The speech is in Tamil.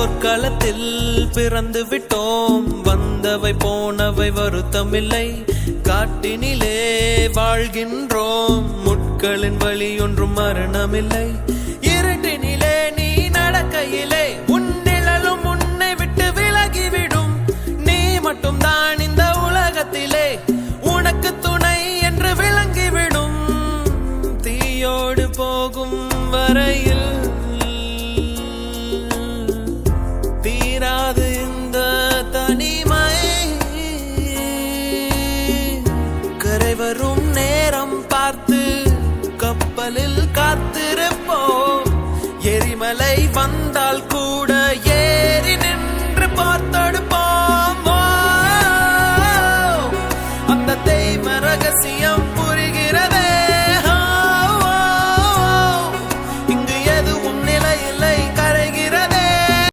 போர்க்களத்தில் பிறந்து விட்டோம், வந்தவை போனவை வருத்தமில்லை. காட்டினிலே வாழ்கின்றோம், முட்களின் வழி ஒன்றும் மரணமில்லை. இருட்டினிலே நீ நடக்கையிலே உன் நிழலும் உன்னை விட்டு விலகிவிடும். நீ மட்டும் தான் இந்த உலகத்திலே உனக்கு துணை என்று விளங்கிவிடும். தீயோடு போகும் வரையில்